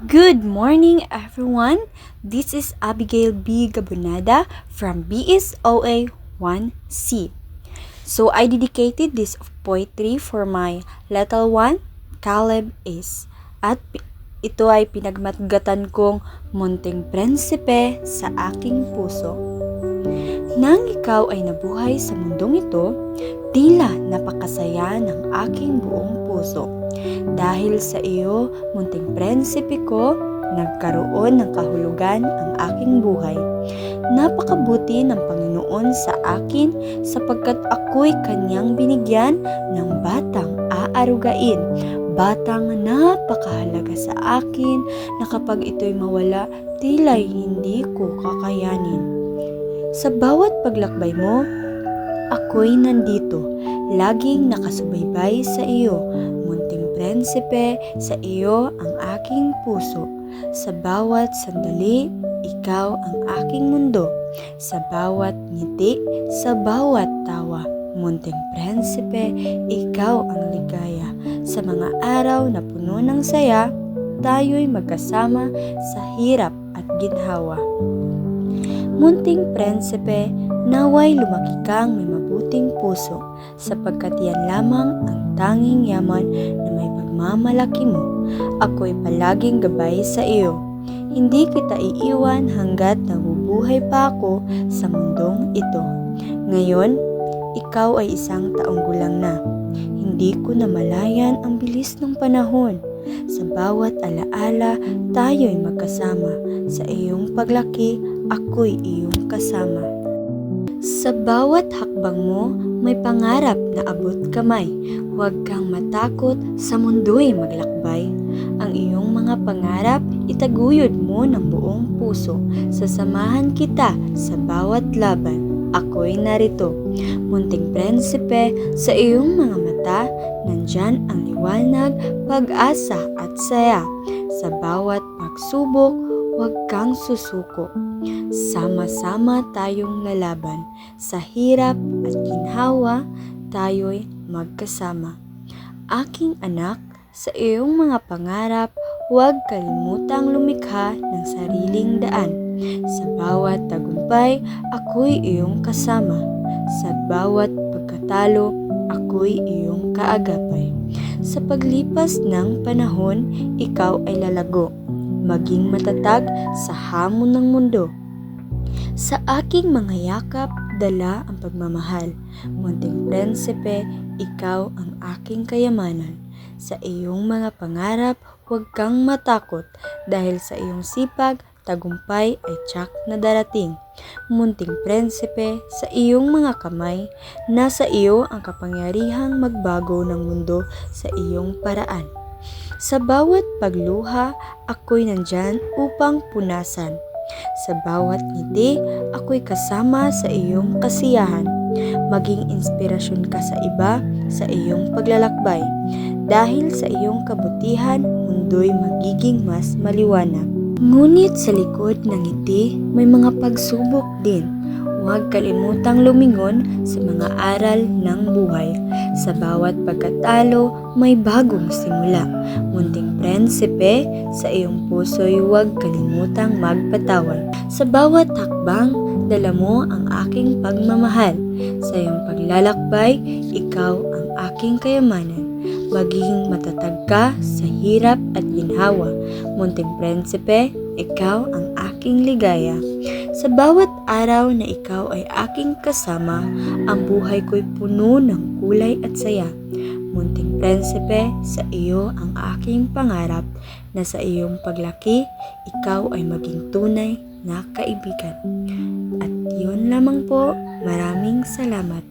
Good morning, everyone. This is Abigail B. Gabonada from BSOA 1C. So, I dedicated this poetry for my little one, Caleb is. At ito ay pinagmatgatan kong munting prinsipe sa aking puso. Nang ikaw ay nabuhay sa mundong ito, tila napakasaya ng aking buong puso. Dahil sa iyo, munting prinsipe ko, nagkaroon ng kahulugan ang aking buhay. Napakabuti ng Panginoon sa akin sapagkat ako'y kanyang binigyan ng batang aarugain. Batang napakahalaga sa akin na kapag ito'y mawala, tila'y hindi ko kakayanin. Sa bawat paglakbay mo, ako'y nandito, laging nakasubaybay sa iyo. Munting prinsipe, sa iyo ang aking puso. Sa bawat sandali, ikaw ang aking mundo. Sa bawat ngiti, sa bawat tawa. Munting prinsipe, ikaw ang ligaya. Sa mga araw na puno ng saya, tayo'y magkasama sa hirap at ginhawa. Munting prinsipe, naway lumaki kang may mabuting puso, sapagkat yan lamang ang tanging yaman na may pagmamalaki mo. Ako'y palaging gabay sa iyo. Hindi kita iiwan hanggat nabubuhay pa ako sa mundong ito. Ngayon, ikaw ay 1 taong gulang na. Hindi ko namalayan ang bilis ng panahon. Sa bawat alaala, tayo'y magkasama. Sa iyong paglaki, ako'y iyong kasama. Sa bawat hakbang mo, may pangarap na abot kamay. Huwag kang matakot, sa mundo'y maglakbay. Ang iyong mga pangarap, itaguyod mo ng buong puso. Sasamahan kita sa bawat laban. Ako'y narito. Munting prinsipe, sa iyong mga mata, nandyan ang liwanag, pag-asa at saya. Sa bawat pagsubok, huwag kang susuko. Sama-sama tayong lalaban. Sa hirap at ginhawa, tayo'y magkasama. Aking anak, sa iyong mga pangarap, huwag kalimutang lumikha ng sariling daan. Sa bawat tagumpay, ako'y iyong kasama. Sa bawat pagkatalo, ako'y iyong kaagapay. Sa paglipas ng panahon, ikaw ay lalago. Maging matatag sa hamon ng mundo. Sa aking mga yakap, dala ang pagmamahal. Munting prinsipe, ikaw ang aking kayamanan. Sa iyong mga pangarap, huwag kang matakot dahil sa iyong sipag, tagumpay ay tiyak na darating. Munting prinsipe, sa iyong mga kamay, nasa iyo ang kapangyarihang magbago ng mundo sa iyong paraan. Sa bawat pagluha, ako'y nandyan upang punasan. Sa bawat ngiti, ako'y kasama sa iyong kasiyahan. Maging inspirasyon ka sa iba sa iyong paglalakbay. Dahil sa iyong kabutihan, mundo'y magiging mas maliwanag. Ngunit sa likod ng ngiti, may mga pagsubok din. Huwag kalimutang lumingon sa mga aral ng buhay. Sa bawat pagkatalo, may bagong simula. Munting prinsipe, sa iyong puso'y huwag kalimutang magpatawad. Sa bawat hakbang, dala mo ang aking pagmamahal. Sa iyong paglalakbay, ikaw ang aking kayamanan. Maging matatag ka sa hirap at ginhawa. Munting prinsipe, ikaw ang aking ligaya. Sa bawat araw na ikaw ay aking kasama, ang buhay ko'y puno ng kulay at saya. Munting prinsipe, sa iyo ang aking pangarap na sa iyong paglaki, ikaw ay maging tunay na kaibigan. At yun lamang po, maraming salamat.